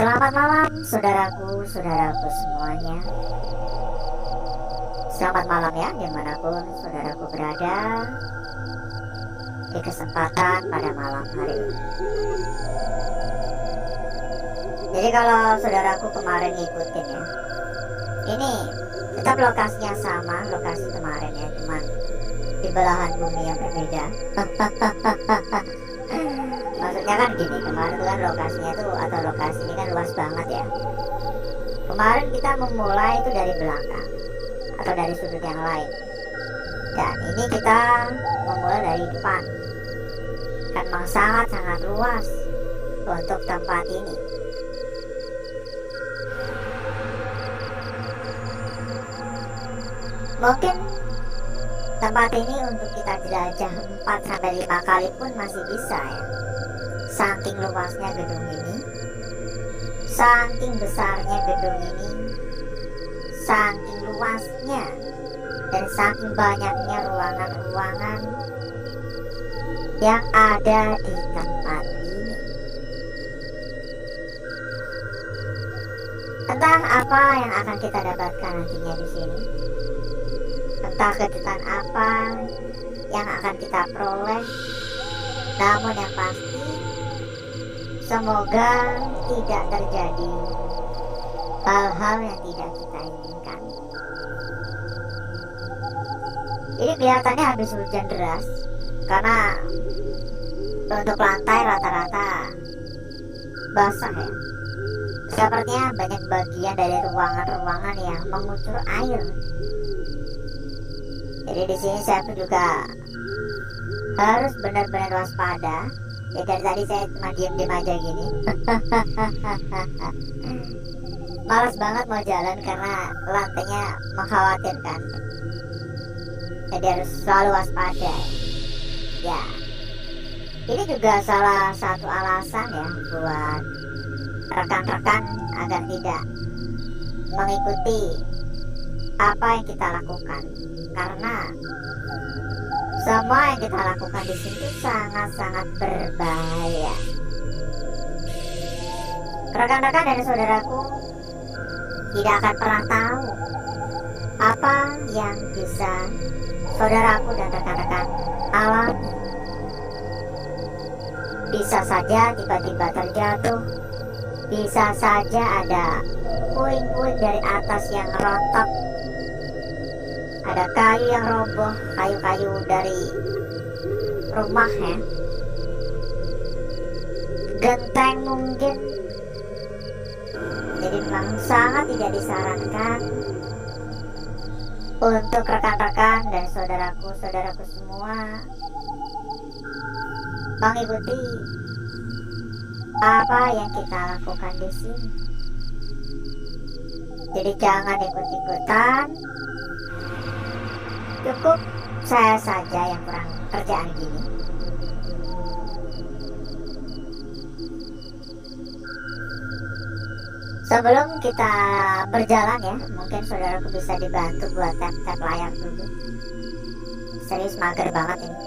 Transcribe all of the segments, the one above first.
Selamat malam saudaraku semuanya. Selamat malam ya dimanapun saudaraku berada di kesempatan pada malam hari ini. Jadi kalau saudaraku kemarin ngikutin ya, ini tetap lokasinya sama, lokasi kemarin ya, cuman di belahan bumi yang berbeda. Maksudnya kan gini, kemarin tuh kan lokasinya tuh atau lokasi ini kan luas banget ya. Kemarin kita memulai itu dari belakang atau dari sudut yang lain, dan ini kita memulai dari depan. Kan memang sangat luas untuk tempat ini. Mungkin tempat ini untuk kita jelajah 4-5 kali pun masih bisa ya. Saking luasnya gedung ini, saking besarnya gedung ini, saking luasnya dan saking banyaknya ruangan-ruangan yang ada di tempat ini. Entah apa yang akan kita dapatkan nantinya di sini. Entah kejutan apa yang akan kita peroleh. Namun yang pasti, semoga tidak terjadi hal-hal yang tidak kita inginkan. Ini kelihatannya habis hujan deras karena untuk lantai rata-rata basah ya. Sepertinya banyak bagian dari ruangan-ruangan yang mengucur air. Jadi di sini saya pun juga harus benar-benar waspada. Ya dari tadi saya cuma diem-diem aja gini. Malas banget mau jalan karena lantainya mengkhawatirkan. Jadi harus selalu waspada. Ya, ini juga salah satu alasan ya buat rekan-rekan agar tidak mengikuti apa yang kita lakukan, karena semua yang kita lakukan di sini sangat berbahaya. Rekan-rekan dan saudaraku tidak akan pernah tahu apa yang bisa saudaraku dan rekan-rekan alami. Bisa saja tiba-tiba terjatuh, bisa saja ada puing-puing dari atas yang rontok, ada kayu yang roboh, kayu-kayu dari rumah ya, genteng mungkin. Jadi memang sangat tidak disarankan untuk rekan-rekan dan saudaraku semua mengikuti apa yang kita lakukan di sini. Jadi jangan ikut-ikutan. Cukup saya saja yang kurang kerjaan gini. Sebelum kita berjalan ya, mungkin saudaraku bisa dibantu buat tap-tap layar dulu. Serius mager banget ini.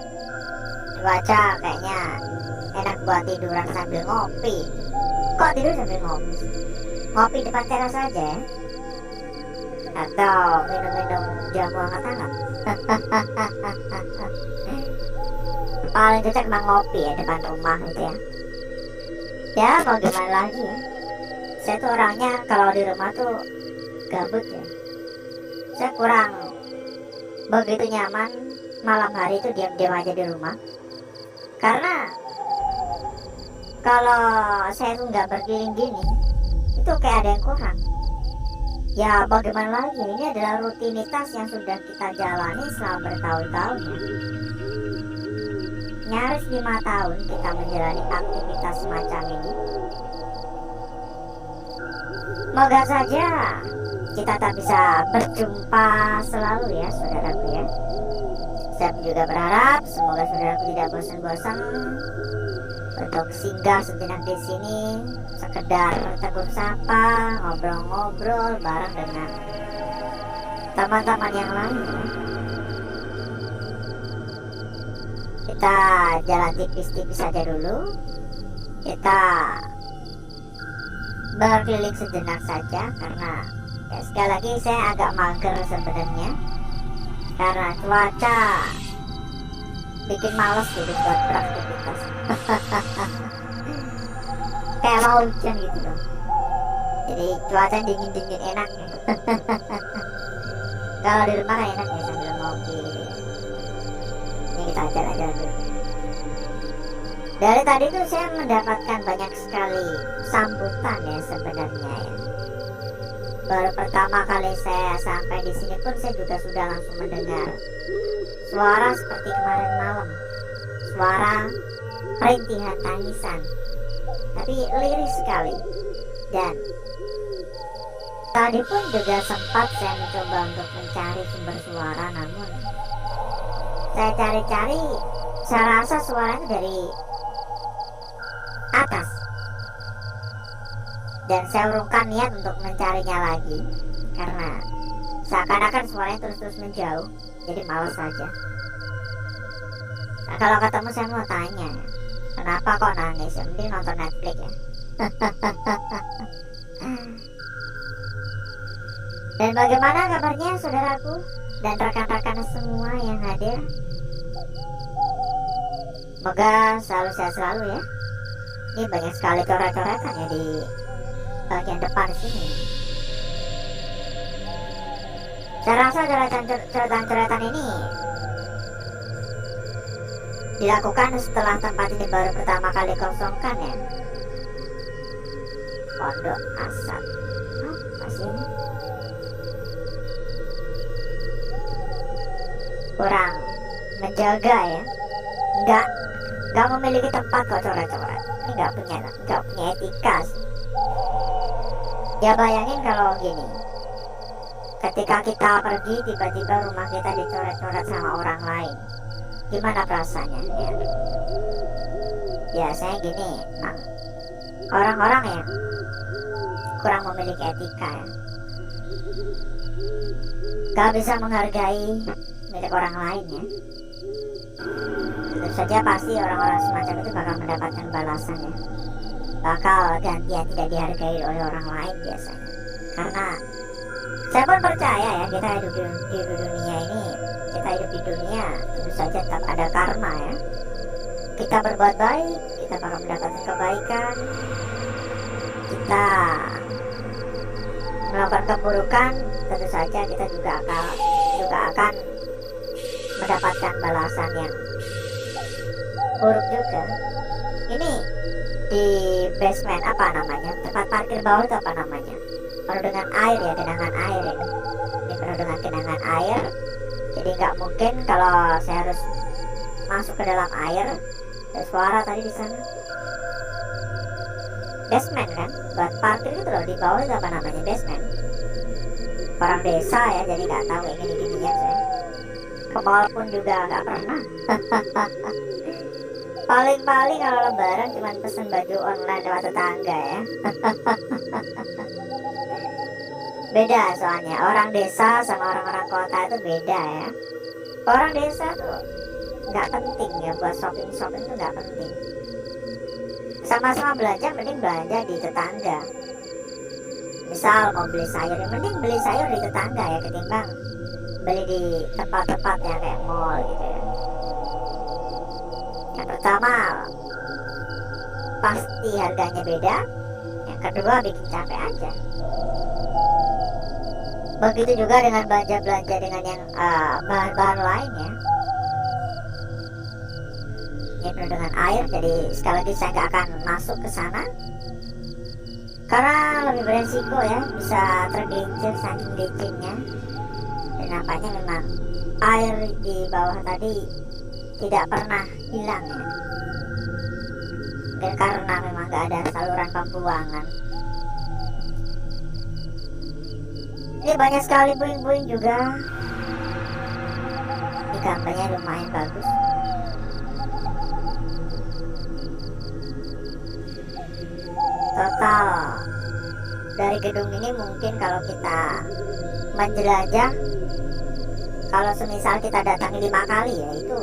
Cuaca kayaknya enak buat tiduran sambil ngopi. Kok tidur sambil ngopi? Ngopi depan teras aja ya? Atau minum-minum jamu hangat-hangat? Paling cocok emang ngopi ya depan rumah gitu ya. Ya mau gimana lagi ya. Saya tuh orangnya kalau di rumah tuh gabut ya. Saya kurang begitu nyaman malam hari itu diam-diam aja di rumah. Karena kalau saya tuh nggak berkeliling gini, itu kayak ada yang kurang. Ya bagaimana lagi, ini adalah rutinitas yang sudah kita jalani selama bertahun-tahun ya. Nyaris 5 tahun kita menjalani aktivitas semacam ini. Moga saja kita tak bisa berjumpa selalu ya saudaraku ya. Saya juga berharap semoga saudaraku tidak bosan-bosan untuk singgah sejenak di sini, sekedar tegur sapa, ngobrol-ngobrol bareng dengan teman-teman yang lain. Kita jalan tipis-tipis saja dulu. Kita berkeliling sejenak saja, karena ya sekali lagi saya agak mager sebenarnya karena cuaca bikin males gitu buat beraktivitas. Kayak mau hujan gitu loh, jadi cuaca dingin-dingin enak ya. Kalau di rumah kan enak ya sambil ngopi gitu ya. Ini kita jalan-jalan dulu. Dari tadi tuh saya mendapatkan banyak sekali sambutan ya sebenarnya ya. Baru pertama kali saya sampai di sini pun saya juga sudah langsung mendengar suara seperti kemarin malam, suara rintihan tangisan, tapi lirih sekali. Dan tadi pun juga sempat saya mencoba untuk mencari sumber suara, namun saya cari-cari, saya rasa suara itu dari atas. Dan saya urungkan niat untuk mencarinya lagi, karena seakan-akan suaranya terus-terus menjauh, jadi malas saja. Nah, kalau ketemu saya mau tanya, kenapa kok nangis? Ya, mending nonton Netflix ya. Dan bagaimana kabarnya saudaraku dan rekan-rekan semua yang hadir? Semoga selalu sehat selalu ya. Ini banyak sekali coret-coretan ya di bagian depan sini. Saya rasa coretan-coretan ini dilakukan setelah tempat ini baru pertama kali kosongkan ya. Pondok Asap. Oh, masih ini. Kurang menjaga ya. Nggak memiliki tempat kok coret-coret. Ini nggak punya etika sih. Ya bayangin kalau gini, ketika kita pergi tiba-tiba rumah kita dicoret-coret sama orang lain, gimana perasaannya ya? Biasanya gini, nah, orang-orang yang kurang memiliki etika ya, gak bisa menghargai milik orang lain ya. Tentu saja pasti orang-orang semacam itu bakal mendapatkan balasan ya, bakal gantian tidak dihargai oleh orang lain biasanya. Karena saya pun percaya ya, kita hidup di dunia ini, kita hidup di dunia tentu saja tetap ada karma ya. Kita berbuat baik, kita bakal mendapatkan kebaikan. Kita melakukan keburukan, tentu saja kita juga akan mendapatkan balasan yang buruk juga. Ini di basement apa namanya, tempat parkir bawah itu apa namanya, penuh dengan air ya, genangan air ini penuh dengan genangan air. Jadi nggak mungkin kalau saya harus masuk ke dalam air. Ada suara tadi di sana. Basement kan, buat parkir itu loh, di bawah itu apa namanya, basement. Orang desa ya, jadi nggak tahu yang gini-ginian saya. Ke mall pun juga nggak pernah. Paling-paling kalau lebaran cuma pesen baju online lewat tetangga ya. Beda soalnya, orang desa sama orang-orang kota itu beda ya. Orang desa tuh nggak penting ya, buat shopping tuh nggak penting. Sama-sama belanja, mending belanja di tetangga. Misal mau beli sayur, ya mending beli sayur di tetangga ya, ketimbang beli di tempat-tempat yang kayak mall gitu ya. Yang pertama pasti harganya beda, yang kedua bikin capek aja. Begitu juga dengan belanja-belanja dengan yang bahan-bahan lainnya. Ini penuh dengan air, jadi sekali lagi saya nggak akan masuk ke sana karena lebih beresiko ya, bisa tergelincir saking licinnya. Dan nampaknya memang air di bawah tadi tidak pernah hilang ya, mungkin karena memang nggak ada saluran pembuangan. Ini banyak sekali puing-puing juga. Ini gambarnya lumayan bagus. Total dari gedung ini mungkin kalau kita menjelajah, kalau semisal kita datang 5 kali ya, itu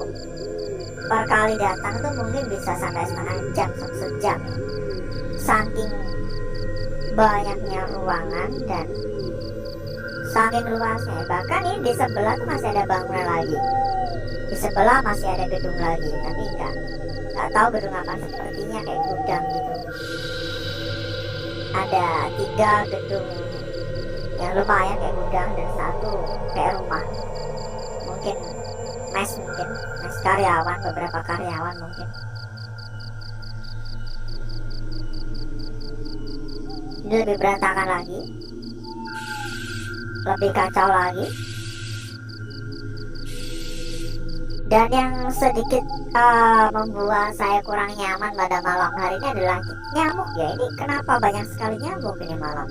per kali datang itu mungkin bisa sampai setengah jam, sejam. Saking banyaknya ruangan dan saking luasnya. Bahkan ini di sebelah tuh masih ada bangunan lagi, di sebelah masih ada gedung lagi, tapi nggak tahu gedung apa, sepertinya kayak gudang gitu. Ada 3 gedung yang lumayan kayak gudang dan 1 kayak rumah, mungkin mes karyawan, beberapa karyawan mungkin. Ini lebih berantakan lagi, lebih kacau lagi. Dan yang sedikit membuat saya kurang nyaman pada malam hari ini adalah nyamuk ya. Ini kenapa banyak sekali nyamuk ini malam?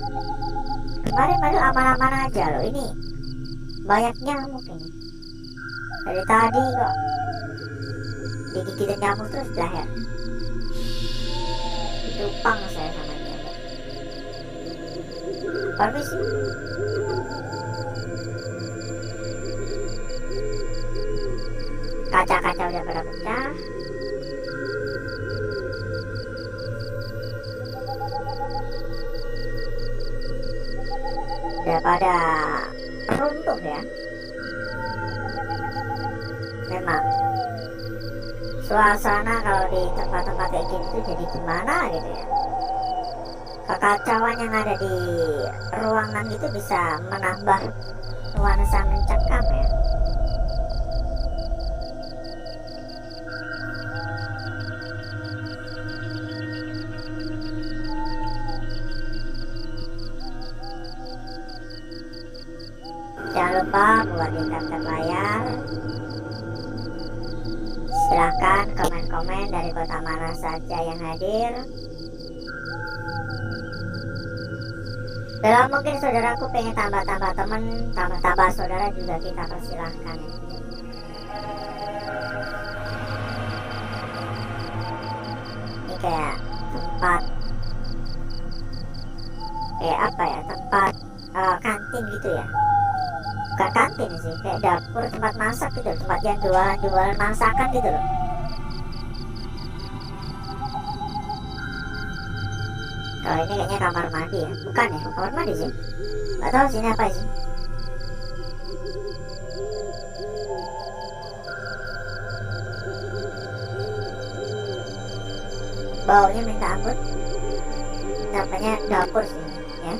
Kemarin aman-aman aja loh, ini banyak nyamuk ini. Dari tadi kok digigitin nyamuk terus dah ya. Ditupang saya sama nyamuk. Permisi. Kaca-kaca udah pada pecah. Udah pada runtuh ya. Memang suasana kalau di tempat-tempat kayak gitu jadi gimana gitu ya. Kekacauan yang ada di ruangan itu bisa menambah nuansa mencekam ya. Jangan lupa buat di layar. Silahkan komen-komen dari kota mana saja yang hadir. Bila mungkin saudaraku pengen tambah-tambah teman, tambah-tambah saudara juga kita persilahkan. Ini kayak tempat, kayak apa ya, tempat kantin gitu ya. Bukan kantin sih, kayak dapur, tempat masak gitu, tempat yang jualan masakan gitu loh. Kalau ini kayaknya kamar mandi ya, bukan ya, kamar mandi sih, nggak tahu sini apa sih. Baunya minta ampun, namanya dapur sih ya,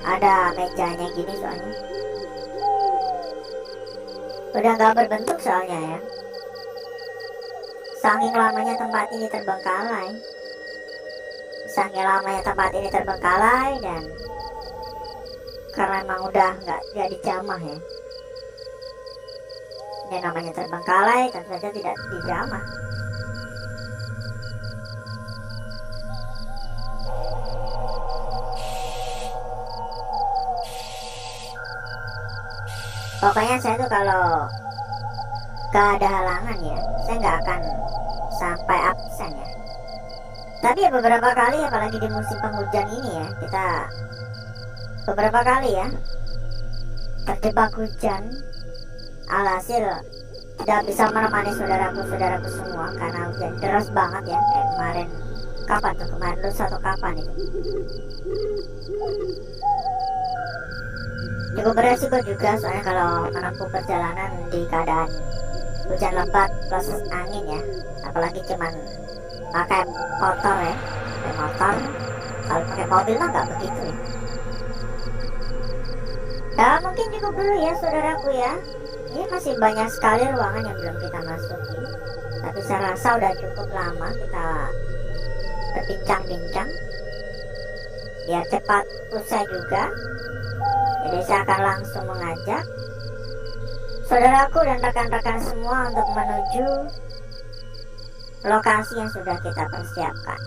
ada mejanya gini soalnya. Udah nggak berbentuk soalnya ya, saking lamanya tempat ini terbengkalai. Dan karena emang udah nggak dijamah ya. Ini namanya terbengkalai, tentu saja tidak dijamah. Pokoknya saya tuh kalau gak ada halangan ya, saya nggak akan sampai absen ya. Tapi ya beberapa kali, apalagi di musim penghujan ini ya, kita beberapa kali ya terjebak hujan, alhasil tidak bisa menemani saudaraku semua karena hujan deras banget ya. Kayak kemarin, kapan tuh, kemarin lusa atau kapan itu. Cukup beresiko juga soalnya kalau menempuh perjalanan di keadaan hujan lebat plus angin ya, apalagi cuman pakai motor ya, pakai motor. Kalau pakai mobil mah nggak begitu ya. Ya mungkin cukup dulu ya saudaraku ya. Ini masih banyak sekali ruangan yang belum kita masuki, tapi saya rasa udah cukup lama kita berbincang-bincang biar cepat usai juga. Jadi saya akan langsung mengajak saudaraku dan rekan-rekan semua untuk menuju lokasi yang sudah kita persiapkan.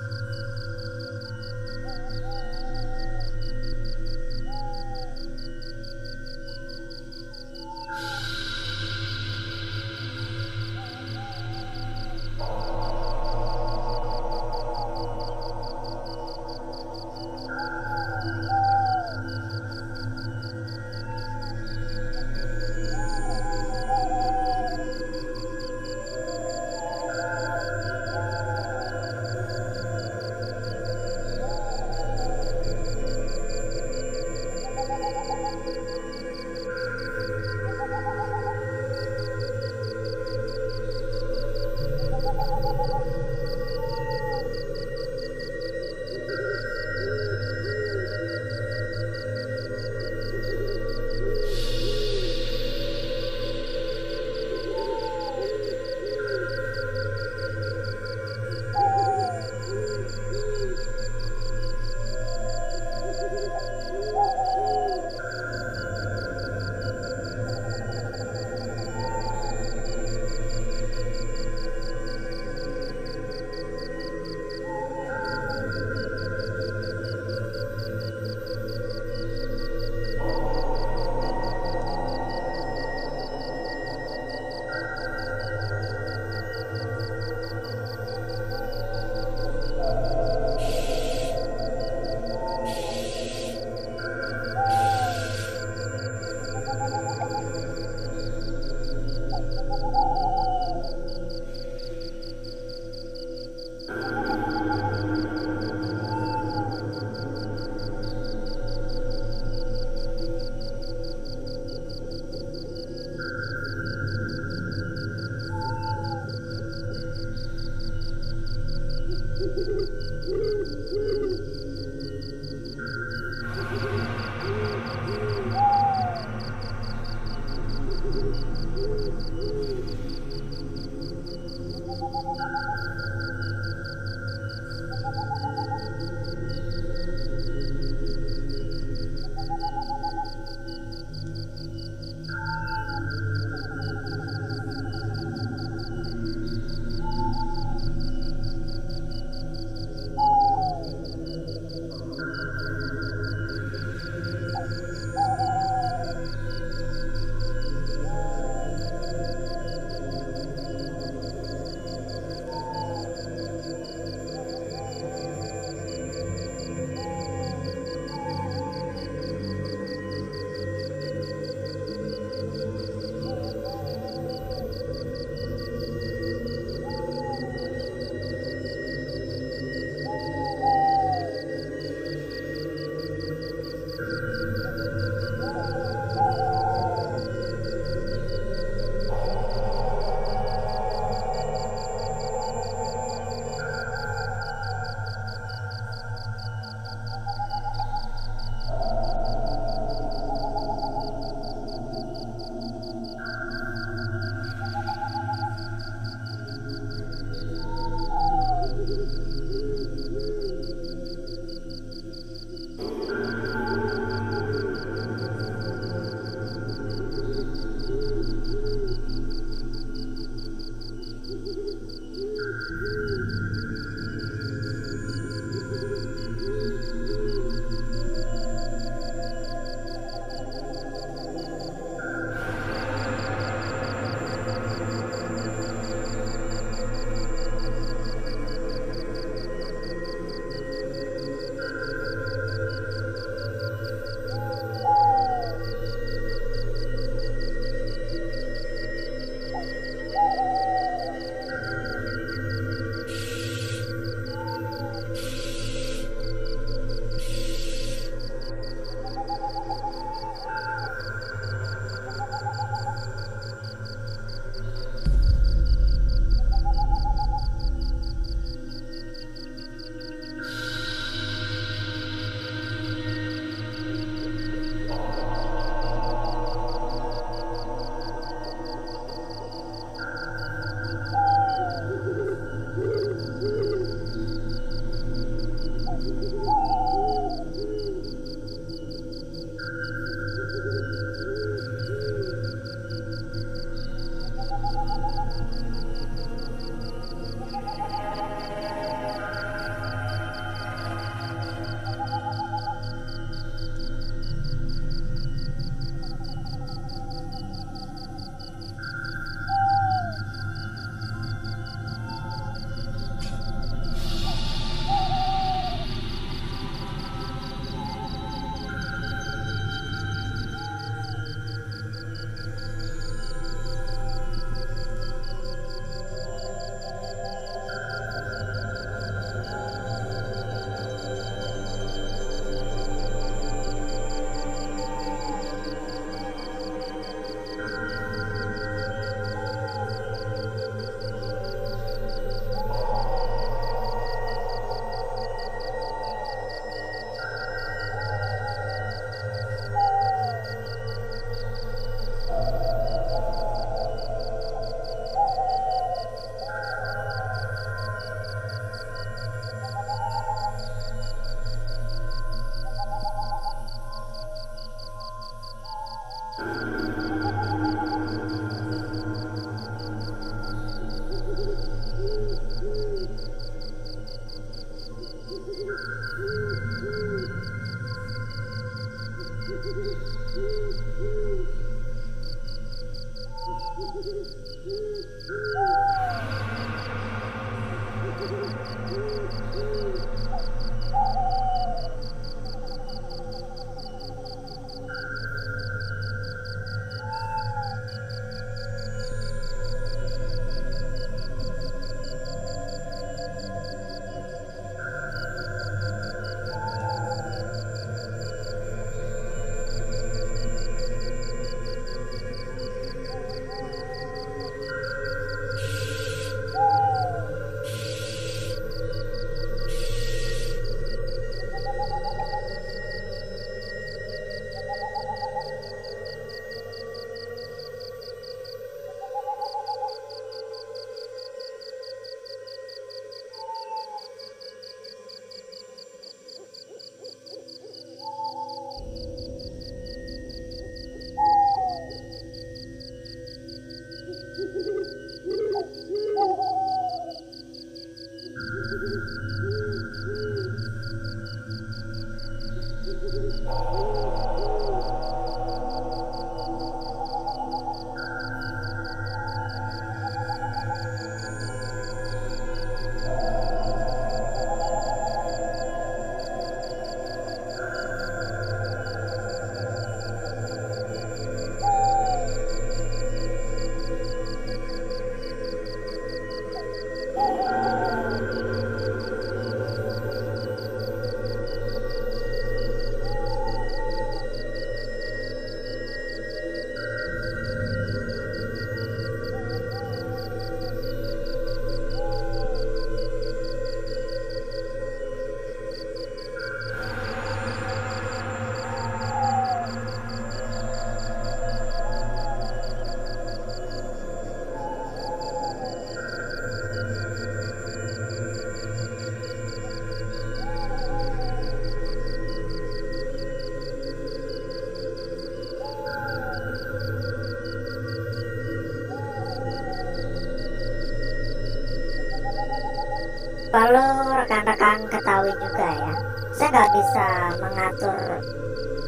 Perlu rekan-rekan ketahui juga ya, saya nggak bisa mengatur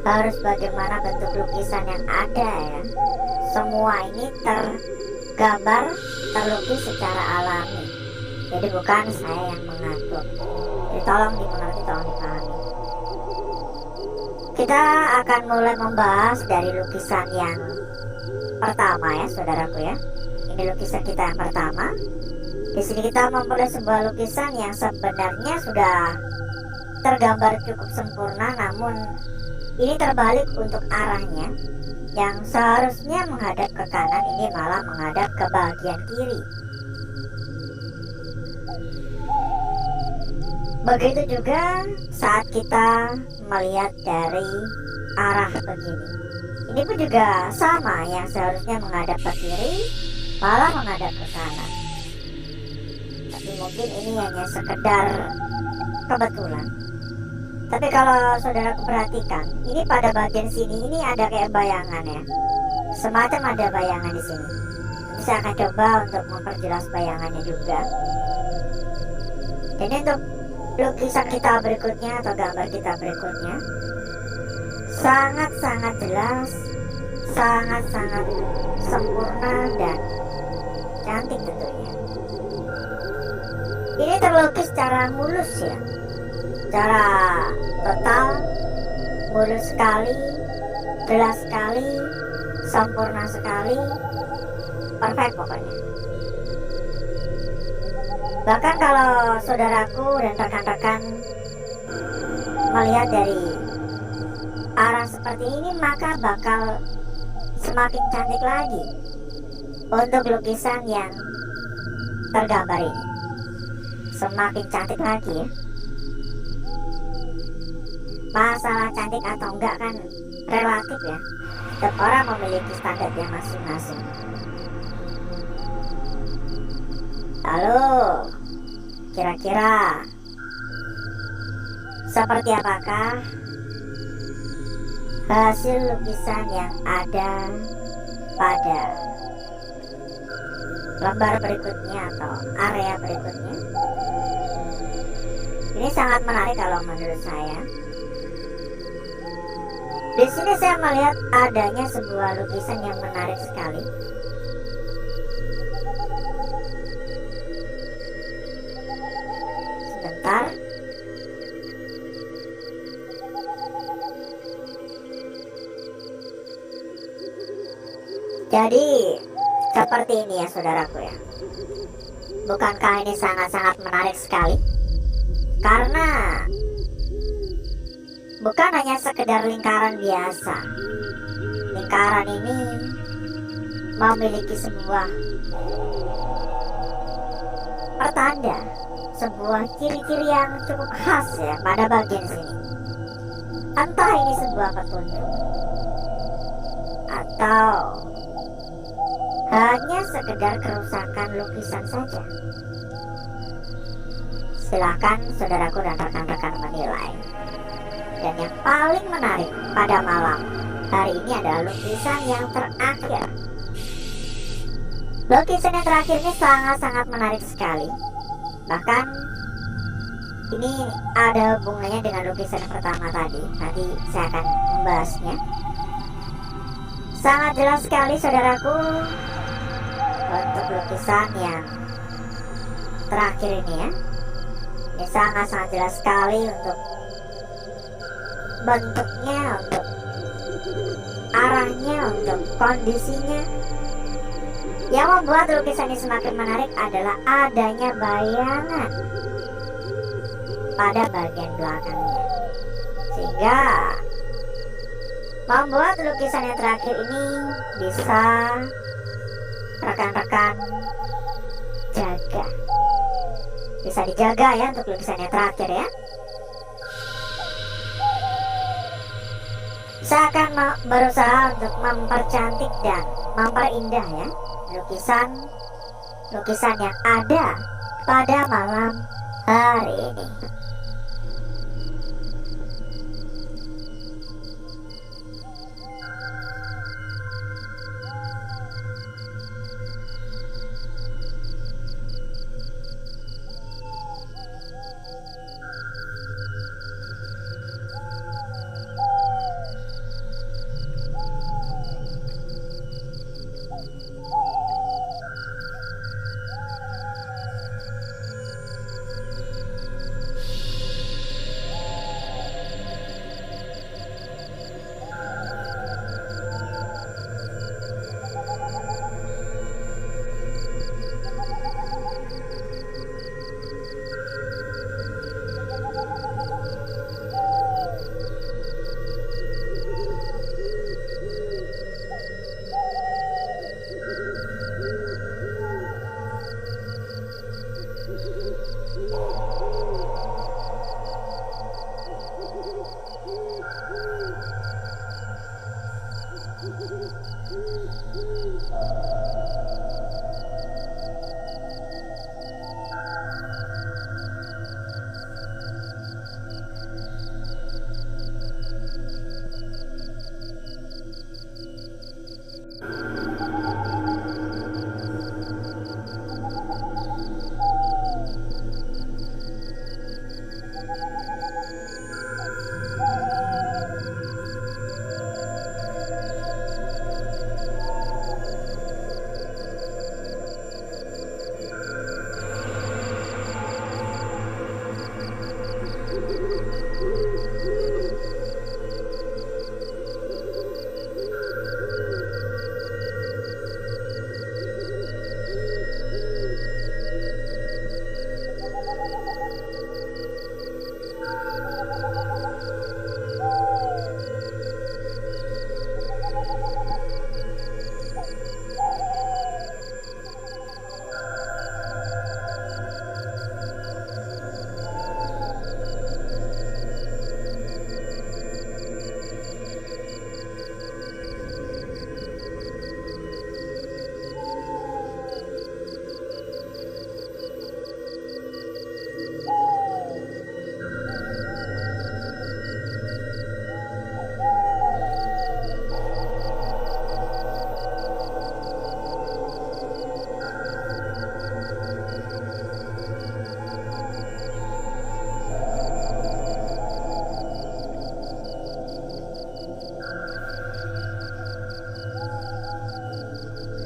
harus bagaimana bentuk lukisan yang ada ya. Semua ini tergambar, terlukis secara alami. Jadi bukan saya yang mengatur. Jadi tolong dimengerti, tolong dipahami. Kita akan mulai membahas dari lukisan yang pertama ya, saudaraku ya. Ini lukisan kita yang pertama. Di sini kita memperoleh sebuah lukisan yang sebenarnya sudah tergambar cukup sempurna, namun ini terbalik untuk arahnya. Yang seharusnya menghadap ke kanan, ini malah menghadap ke bagian kiri. Begitu juga saat kita melihat dari arah begini. Ini pun juga sama, yang seharusnya menghadap ke kiri malah menghadap ke kanan. Tapi mungkin ini hanya sekedar kebetulan. Tapi kalau saudara perhatikan, ini pada bagian sini ini ada kayak bayangan ya. Semacam ada bayangan di sini. Nanti saya akan coba untuk memperjelas bayangannya juga. Jadi untuk lukisan kita berikutnya atau gambar kita berikutnya sangat-sangat jelas, sangat-sangat sempurna dan cantik tentunya. Ini terlukis secara mulus ya, secara total mulus sekali, jelas sekali, sempurna sekali, perfect pokoknya. Bahkan kalau saudaraku dan rekan-rekan melihat dari arah seperti ini, maka bakal semakin cantik lagi untuk lukisan yang tergambar ini. Semakin cantik lagi ya. Masalah cantik atau enggak kan relatif ya. Setiap orang memiliki standarnya masing-masing. Lalu kira-kira seperti apakah hasil lukisan yang ada pada lembar berikutnya atau area berikutnya? Ini sangat menarik kalau menurut saya. Di sini saya melihat adanya sebuah lukisan yang menarik sekali. Sebentar. Jadi seperti ini ya saudaraku ya. Bukankah ini sangat-sangat menarik sekali? Karena bukan hanya sekedar lingkaran biasa. Lingkaran ini memiliki sebuah pertanda, sebuah ciri-ciri yang cukup khas ya pada bagian sini. Entah ini sebuah petunjuk atau hanya sekedar kerusakan lukisan saja. Silakan saudaraku dan rekan-rekan menilai. Dan yang paling menarik pada malam hari ini adalah lukisan yang terakhir. Lukisan yang terakhir ini sangat-sangat menarik sekali. Bahkan ini ada hubungannya dengan lukisan yang pertama tadi. Nanti saya akan membahasnya. Sangat jelas sekali saudaraku untuk lukisan yang terakhir ini ya. Ini sangat-sangat jelas sekali untuk bentuknya, untuk arahnya, untuk kondisinya. Yang membuat lukisan ini semakin menarik adalah adanya bayangan pada bagian belakangnya, sehingga membuat lukisan yang terakhir ini bisa rekan-rekan jaga. Bisa dijaga ya untuk lukisan yang terakhir ya. Saya akan berusaha untuk mempercantik dan memperindah ya lukisan yang ada pada malam hari ini.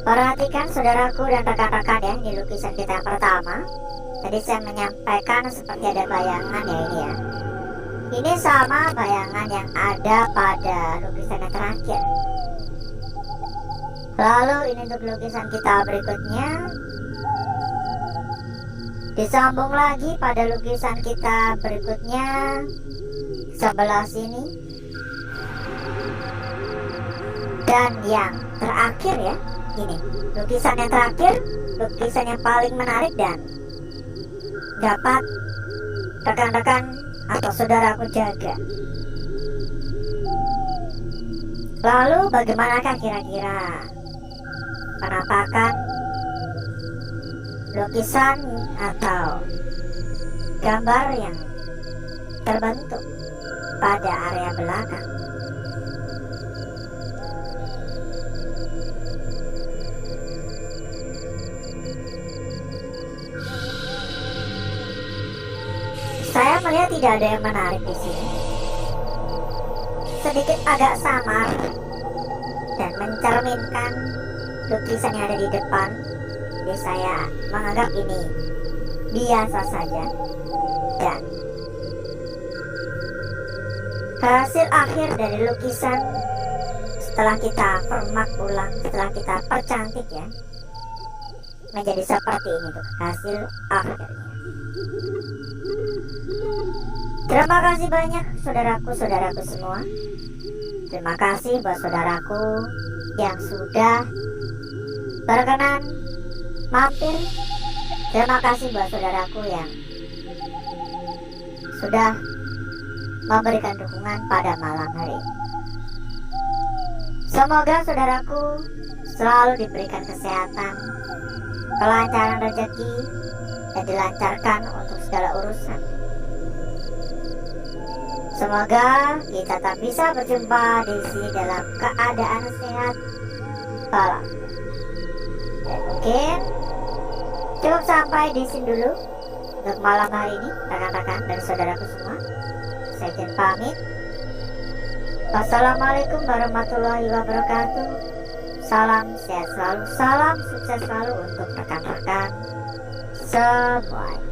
Perhatikan saudaraku dan rekan-rekan ya, di lukisan kita yang pertama. Tadi saya menyampaikan seperti ada bayangan ya ini ya. Ini sama bayangan yang ada pada lukisan yang terakhir. Lalu ini untuk lukisan kita berikutnya. Disambung lagi pada lukisan kita berikutnya sebelah sini. Dan yang terakhir ya, ini lukisan yang terakhir, lukisan yang paling menarik dan dapat rekan-rekan atau saudaraku jaga. Lalu bagaimanakah kira-kira penampakan lukisan atau gambar yang terbentuk pada area belakang? Saya melihat tidak ada yang menarik di sini. Sedikit agak samar dan mencerminkan lukisan yang ada di depan. Jadi saya menganggap ini biasa saja. Dan hasil akhir dari lukisan setelah kita permak ulang, setelah kita percantik ya, menjadi seperti ini tuh hasil akhirnya. Terima kasih banyak saudaraku semua. Terima kasih buat saudaraku yang sudah berkenan mampir. Terima kasih buat saudaraku yang sudah memberikan dukungan pada malam hari ini. Semoga saudaraku selalu diberikan kesehatan, kelancaran rezeki, dan dilancarkan untuk segala urusan. Semoga kita tak bisa berjumpa di sini dalam keadaan sehat walafiat. Mungkin cukup sampai di sini dulu untuk malam hari ini, rekan-rekan dan saudaraku semua. Saya izin pamit. Wassalamualaikum warahmatullahi wabarakatuh. Salam sehat selalu, salam sukses selalu untuk rekan-rekan semuanya.